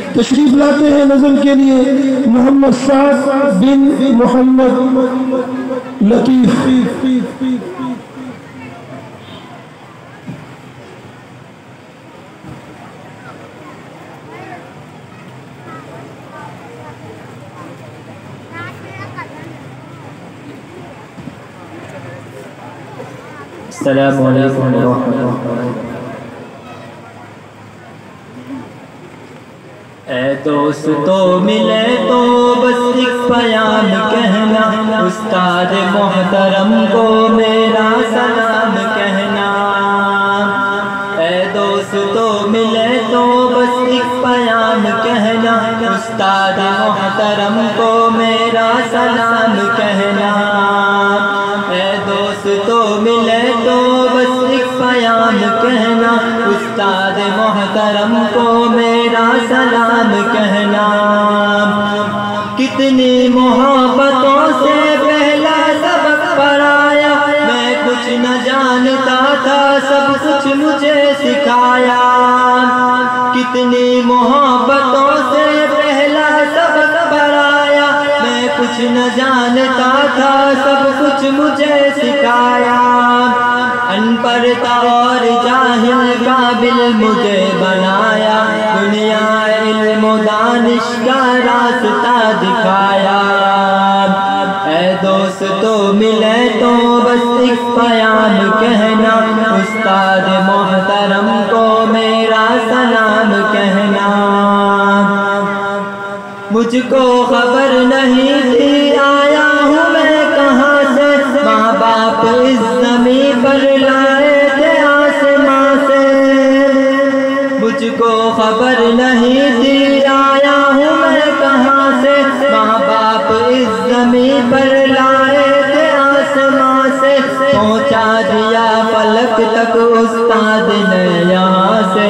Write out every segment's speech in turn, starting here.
تشریف لاتے ہیں نظم کے لیے محمد سعد بن محمد لطیف۔ السلام علیکم ورحمۃ اللہ۔ اے دوستو ملے تو بس ایک پیام کہنا، استاد محترم کو میرا سلام کہنا۔ اے دوستو ملے تو بس ایک پیام کہنا، استاد محترم کو میرا سلام کہنا۔ اے دوستو ملے تو بس ایک پیام کہنا، استاد محترم کو میرا سلام کہنا۔ کتنی محبتوں سے پہلا سبق پڑھایا، میں کچھ نہ جانتا تھا سب کچھ مجھے سکھایا۔ کتنی محبتوں سے پہلا سبق پڑھایا، میں کچھ نہ جانتا تھا سب کچھ مجھے سکھایا۔ ان پڑھ تھا اور جاہل قابل مجھے بنایا، دنیا علم و دانش کا راستہ دکھایا۔ اے دوستو ملے تو بس ایک پیام کہنا، استاد محترم کو میرا سلام کہنا۔ مجھ کو خبر نہیں تھی آیا ہوں میں کہاں سے، ماں باپ اس زمین پر لائے تھے آسماں سے۔ مجھ کو خبر نہیں تھی آیا ہوں میں کہاں سے، ماں باپ اس زمین پر لائے تھے آسماں سے۔ پہنچا دیا فلک تک استاد نے یہاں سے،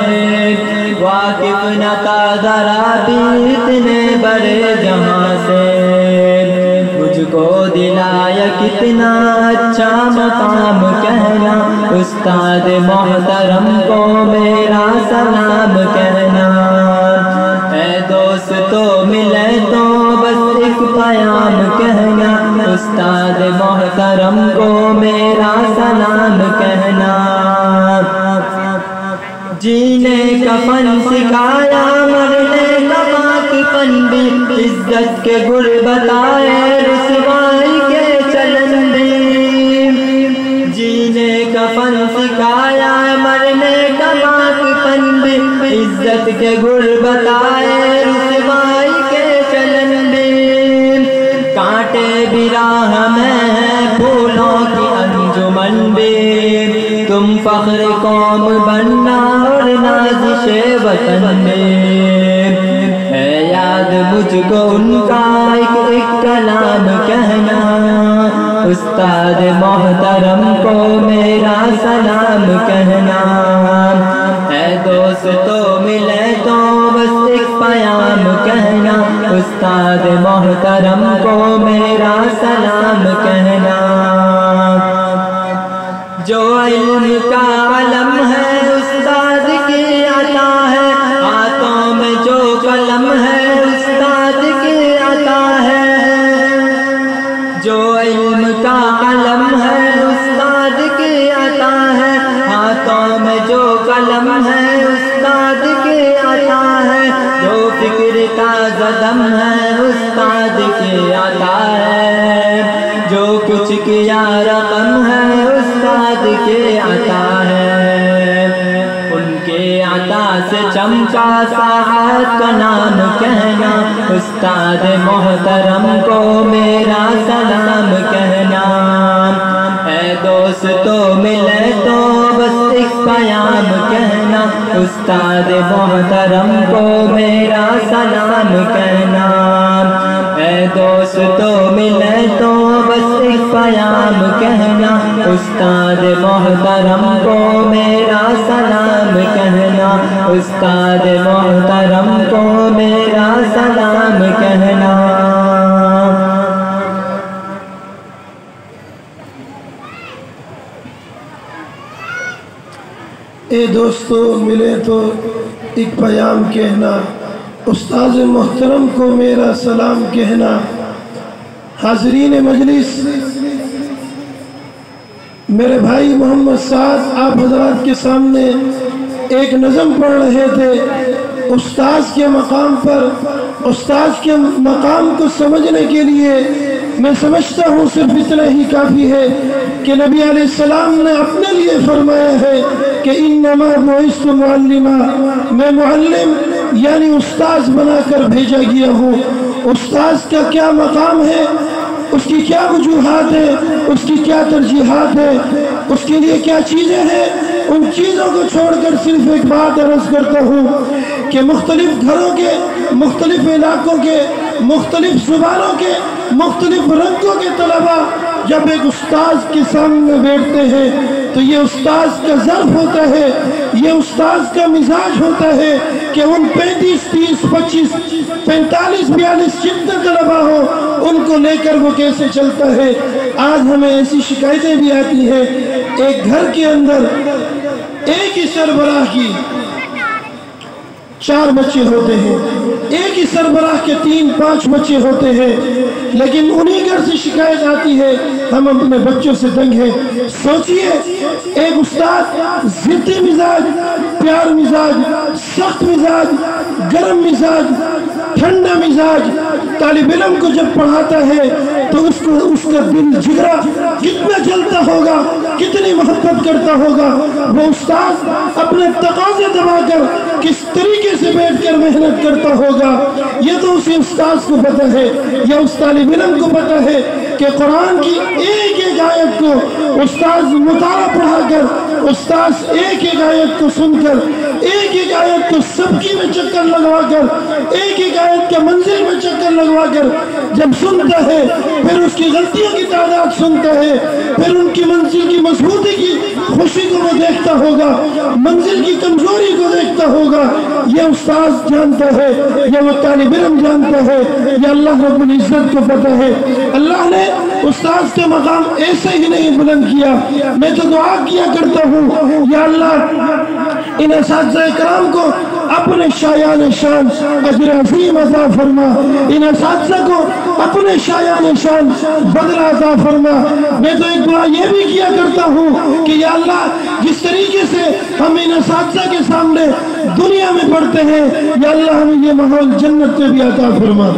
واقف نہ تھا ذرا بھی اتنے بڑے جہاں سے۔ مجھ کو دلایا کتنا اچھا مقام کہنا، استاد محترم کو میرا سلام کہنا۔ اے دوستو ملے تو بس ایک پیام کہنا، استاد محترم کو میرا سلام کہنا۔ جینے کا فن سکھایا، مرنے کا باقی پن بھی، عزت کے گر بتائے رسوائی کے چلن بھی۔ جینے کا فن سکھایا، مرنے کا باقی پن بھی، عزت کے گر بتائے رسوائی کے چلن بھی۔ کانٹے بھی راہ میں ہیں پھولوں کی انجمن بھی، تم فخر قوم بننا اور نازش وطن میں۔ ہے یاد مجھ کو ان کا ایک کلام کہنا، استاد محترم کو میرا سلام کہنا۔ اے دوستو ملے تو بس ایک پیام کہنا، استاد محترم کو میرا سلام کہنا۔ جو علم کا علم ہے استاد کی عطا ہے، ہاتھوں میں جو قلم ہے استاد کی عطا ہے۔ جو علم کا علم ہے استاد کی عطا ہے، ہاتھوں میں جو قلم ہے استاد کی عطا ہے۔ جو فکر کا قدم ہے استاد کی عطا ہے، جو کچھ کیا رقم ہے استاد کے عطا ہے۔ ان کے عطا سے چمکا ساعت کا نام کہنا، استاد محترم کو میرا سلام کہنا۔ اے دوستو ملے تو بس ایک پیام کہنا، استاد محترم کو میرا سلام کہنا۔ اے دوستو ملے تو بس ایک پیام کہنا، استاد محترم کو میرا سلام کہنا، استاد محترم کو میرا سلام کہنا۔ اے دوستو ملے تو ایک پیام کہنا، استاذ محترم کو میرا سلام کہنا، حاضرین مجلس، میرے بھائی محمد سعد آپ حضرات کے سامنے ایک نظم پڑھ رہے تھے۔ استاذ کے مقام پر، استاذ کے مقام کو سمجھنے کے لیے میں سمجھتا ہوں صرف اتنا ہی کافی ہے کہ نبی علیہ السلام نے اپنے لیے فرمایا ہے کہ انما بعثت معلما، میں معلم یعنی استاذ بنا کر بھیجا گیا ہوں۔ استاذ کا کیا مقام ہے، اس کی کیا وجوہات ہے، اس کی کیا ترجیحات ہے، اس کے لیے کیا چیزیں ہیں، ان چیزوں کو چھوڑ کر صرف ایک بات عرض کرتا ہوں کہ مختلف گھروں کے، مختلف علاقوں کے، مختلف زبانوں کے، مختلف رنگوں کے طلبہ جب ایک استاذ کے سامنے بیٹھتے ہیں تو یہ استاذ کا ظرف ہوتا ہے، یہ استاذ کا مزاج ہوتا ہے کہ ان 35 30 25 45 42 جتنے طلبہ ہو ان کو لے کر وہ کیسے چلتا ہے۔ آج ہمیں ایسی شکایتیں بھی آتی ہیں، ایک گھر کے اندر ایک ہی سربراہ کی 4 بچے ہوتے ہیں، ایک ہی سربراہ کے 3 5 بچے ہوتے ہیں، لیکن انہی گھر سے شکایت آتی ہے ہم اپنے بچوں سے تنگ ہیں۔ سوچئے ایک استاد ضدی مزاج، پیار مزاج، سخت مزاج، گرم مزاج، ٹھنڈا مزاج طالب علم کو جب پڑھاتا ہے تو اس کا دل جگرا کتنا جلتا ہوگا، کتنی محبت کرتا ہوگا۔ وہ استاد اپنے تقاضے دبا کر کس طریقے سے بیٹھ کر محنت کرتا ہوگا، یہ تو اسی استاذ کو پتہ ہے، یا اس طالب علم کو پتہ ہے کہ قرآن کی ایک ایک آیت کو استاذ مطالعہ پڑھا کر، استاذ ایک ایک آیت کو سن کر، ایک ایک آیت کو سبکی میں چکر لگوا کر، ایک ایک آیت کے منزل میں چکر لگوا کر جب سنتا ہے، پھر اس کی غلطیوں کی تعداد سنتا ہے، پھر ان کی منزل کی مضبوطی کی خوشی کو وہ دیکھتا ہوگا، منزل کی کمزوری کو دیکھتا ہوگا۔ یہ استاذ جانتا ہے، یہ وہ طالب علم جانتا ہے، یہ اللہ رب العزت کو پتہ ہے۔ اللہ نے استاذ کے مقام ایسے ہی نہیں بلند کیا۔ میں تو دعا کیا کرتا ہوں یا اللہ ان اساتذہ کرام کو اپنے شایان شان اجر عظیم عطا فرما، ان اساتذہ کو اپنے شایان شان بدلہ عطا فرما۔ میں تو ایک دعا یہ بھی کیا کرتا ہوں کہ یا اللہ جس طریقے سے ہم ان اساتذہ کے سامنے دنیا میں پڑھتے ہیں، یا اللہ ہمیں یہ ماحول جنت میں بھی عطا فرما۔